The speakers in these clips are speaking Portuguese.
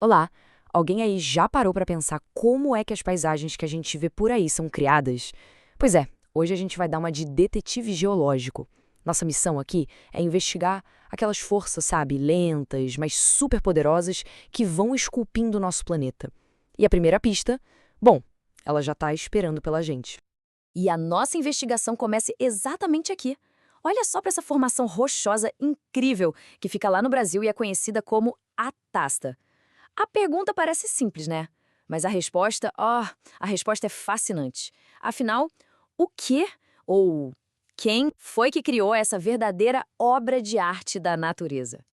Olá! Alguém aí já parou para pensar como é que as paisagens que a gente vê por aí são criadas? Pois é, hoje a gente vai dar uma de detetive geológico. Nossa missão aqui é investigar aquelas forças, sabe, lentas, mas super poderosas que vão esculpindo o nosso planeta. E a primeira pista? Bom, ela já está esperando pela gente. E a nossa investigação começa exatamente aqui. Olha só para essa formação rochosa incrível que fica lá no Brasil e é conhecida como a Tasta. A pergunta parece simples, né? Mas a resposta é fascinante. Afinal, o que ou quem foi que criou essa verdadeira obra de arte da natureza?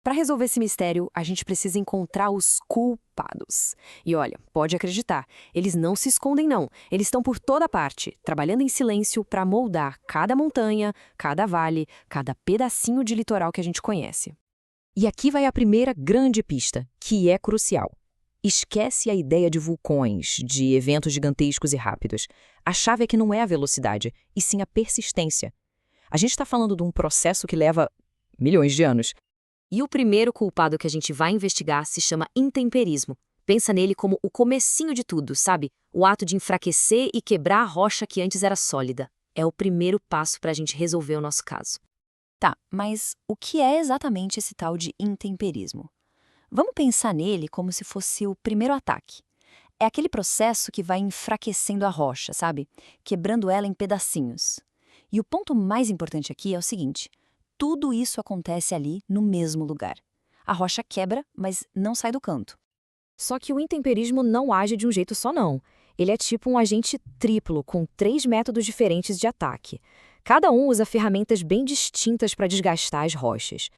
Para resolver esse mistério, a gente precisa encontrar os culpados. E olha, pode acreditar, eles não se escondem não. Eles estão por toda parte, trabalhando em silêncio para moldar cada montanha, cada vale, cada pedacinho de litoral que a gente conhece. E aqui vai a primeira grande pista, que é crucial. Esquece a ideia de vulcões, de eventos gigantescos e rápidos. A chave é que não é a velocidade, e sim a persistência. A gente está falando de um processo que leva milhões de anos. E o primeiro culpado que a gente vai investigar se chama intemperismo. Pensa nele como o comecinho de tudo, sabe? O ato de enfraquecer e quebrar a rocha que antes era sólida. É o primeiro passo para a gente resolver o nosso caso. Tá, mas o que é exatamente esse tal de intemperismo? Vamos pensar nele como se fosse o primeiro ataque. É aquele processo que vai enfraquecendo a rocha, sabe? Quebrando ela em pedacinhos. E o ponto mais importante aqui é o seguinte: tudo isso acontece ali no mesmo lugar. A rocha quebra, mas não sai do canto. Só que o intemperismo não age de um jeito só, não. Ele é tipo um agente triplo, com 3 métodos diferentes de ataque. Cada um usa ferramentas bem distintas para desgastar as rochas.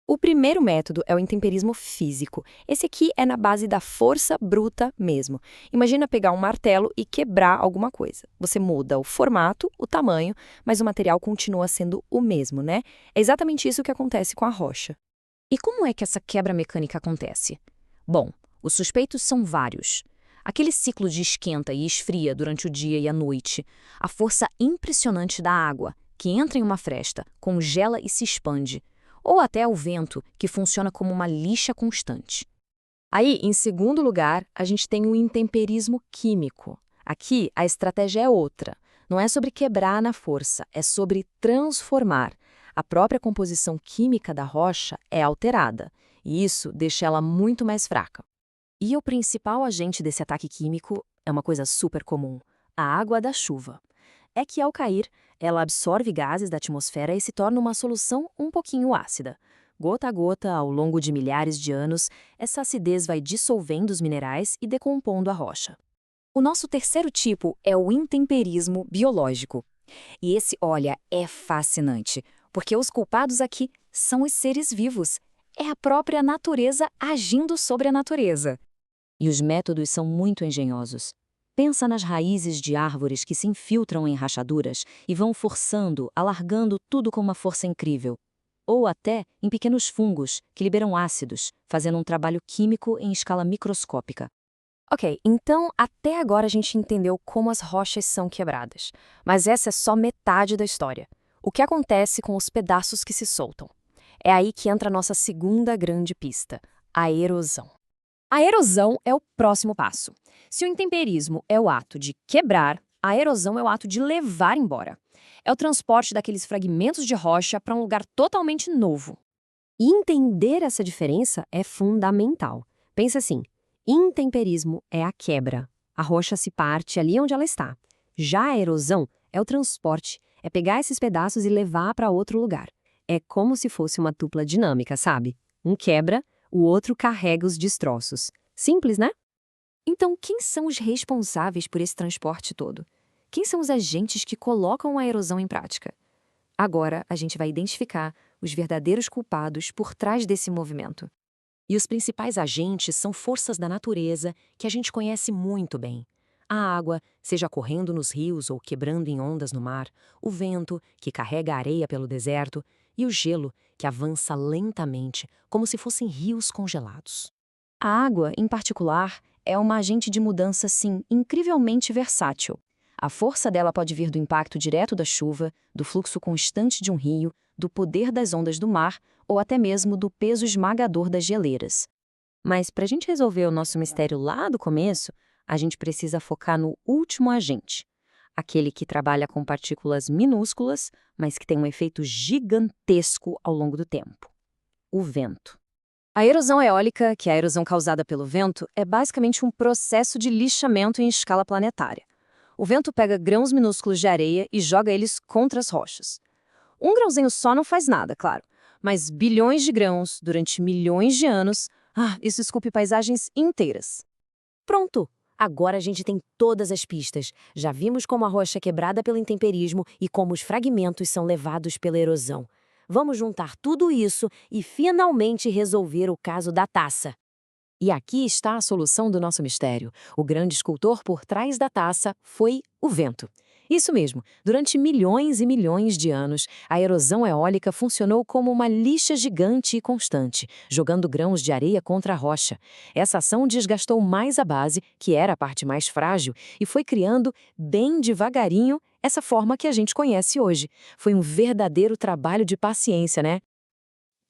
O primeiro método é o intemperismo físico. Esse aqui é na base da força bruta mesmo. Imagina pegar um martelo e quebrar alguma coisa. Você muda o formato, o tamanho, mas o material continua sendo o mesmo, né? É exatamente isso que acontece com a rocha. E como é que essa quebra mecânica acontece? Bom, os suspeitos são vários. Aquele ciclo de esquenta e esfria durante o dia e a noite, a força impressionante da água, que entra em uma fresta, congela e se expande, ou até o vento, que funciona como uma lixa constante. Aí, em segundo lugar, a gente tem o intemperismo químico. Aqui, a estratégia é outra. Não é sobre quebrar na força, é sobre transformar. A própria composição química da rocha é alterada, e isso deixa ela muito mais fraca. E o principal agente desse ataque químico é uma coisa super comum: a água da chuva. É que, ao cair, ela absorve gases da atmosfera e se torna uma solução um pouquinho ácida. Gota a gota, ao longo de milhares de anos, essa acidez vai dissolvendo os minerais e decompondo a rocha. O nosso terceiro tipo é o intemperismo biológico. E esse, olha, é fascinante, porque os culpados aqui são os seres vivos. É a própria natureza agindo sobre a natureza. E os métodos são muito engenhosos. Pensa nas raízes de árvores que se infiltram em rachaduras e vão forçando, alargando tudo com uma força incrível. Ou até em pequenos fungos que liberam ácidos, fazendo um trabalho químico em escala microscópica. Ok, então até agora a gente entendeu como as rochas são quebradas. Mas essa é só metade da história. O que acontece com os pedaços que se soltam? É aí que entra a nossa segunda grande pista: a erosão. A erosão é o próximo passo. Se o intemperismo é o ato de quebrar, a erosão é o ato de levar embora. É o transporte daqueles fragmentos de rocha para um lugar totalmente novo. E entender essa diferença é fundamental. Pensa assim: intemperismo é a quebra. A rocha se parte ali onde ela está. Já a erosão é o transporte, é pegar esses pedaços e levar para outro lugar. É como se fosse uma dupla dinâmica, sabe? Um quebra, o outro carrega os destroços. Simples, né? Então, quem são os responsáveis por esse transporte todo? Quem são os agentes que colocam a erosão em prática? Agora, a gente vai identificar os verdadeiros culpados por trás desse movimento. E os principais agentes são forças da natureza que a gente conhece muito bem. A água, seja correndo nos rios ou quebrando em ondas no mar, o vento, que carrega a areia pelo deserto, e o gelo, que avança lentamente, como se fossem rios congelados. A água, em particular, é uma agente de mudança, sim, incrivelmente versátil. A força dela pode vir do impacto direto da chuva, do fluxo constante de um rio, do poder das ondas do mar ou até mesmo do peso esmagador das geleiras. Mas para a gente resolver o nosso mistério lá do começo, a gente precisa focar no último agente. Aquele que trabalha com partículas minúsculas, mas que tem um efeito gigantesco ao longo do tempo. O vento. A erosão eólica, que é a erosão causada pelo vento, é basicamente um processo de lixamento em escala planetária. O vento pega grãos minúsculos de areia e joga eles contra as rochas. Um grãozinho só não faz nada, claro, mas bilhões de grãos, durante milhões de anos, isso esculpe paisagens inteiras. Pronto! Agora a gente tem todas as pistas. Já vimos como a rocha é quebrada pelo intemperismo e como os fragmentos são levados pela erosão. Vamos juntar tudo isso e finalmente resolver o caso da taça. E aqui está a solução do nosso mistério. O grande escultor por trás da taça foi o vento. Isso mesmo, durante milhões e milhões de anos, a erosão eólica funcionou como uma lixa gigante e constante, jogando grãos de areia contra a rocha. Essa ação desgastou mais a base, que era a parte mais frágil, e foi criando, bem devagarinho, essa forma que a gente conhece hoje. Foi um verdadeiro trabalho de paciência, né?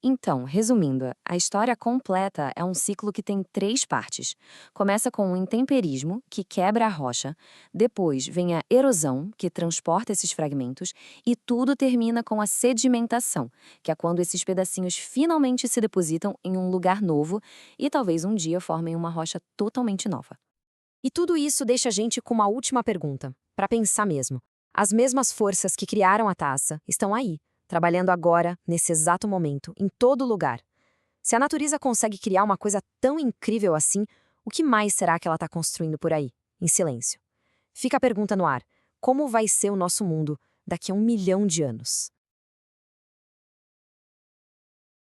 Então, resumindo, a história completa é um ciclo que tem 3 partes. Começa com o intemperismo, que quebra a rocha, depois vem a erosão, que transporta esses fragmentos, e tudo termina com a sedimentação, que é quando esses pedacinhos finalmente se depositam em um lugar novo e talvez um dia formem uma rocha totalmente nova. E tudo isso deixa a gente com uma última pergunta, para pensar mesmo. As mesmas forças que criaram a taça estão aí, trabalhando agora, nesse exato momento, em todo lugar. Se a natureza consegue criar uma coisa tão incrível assim, o que mais será que ela está construindo por aí, em silêncio? Fica a pergunta no ar: como vai ser o nosso mundo daqui a 1 milhão de anos?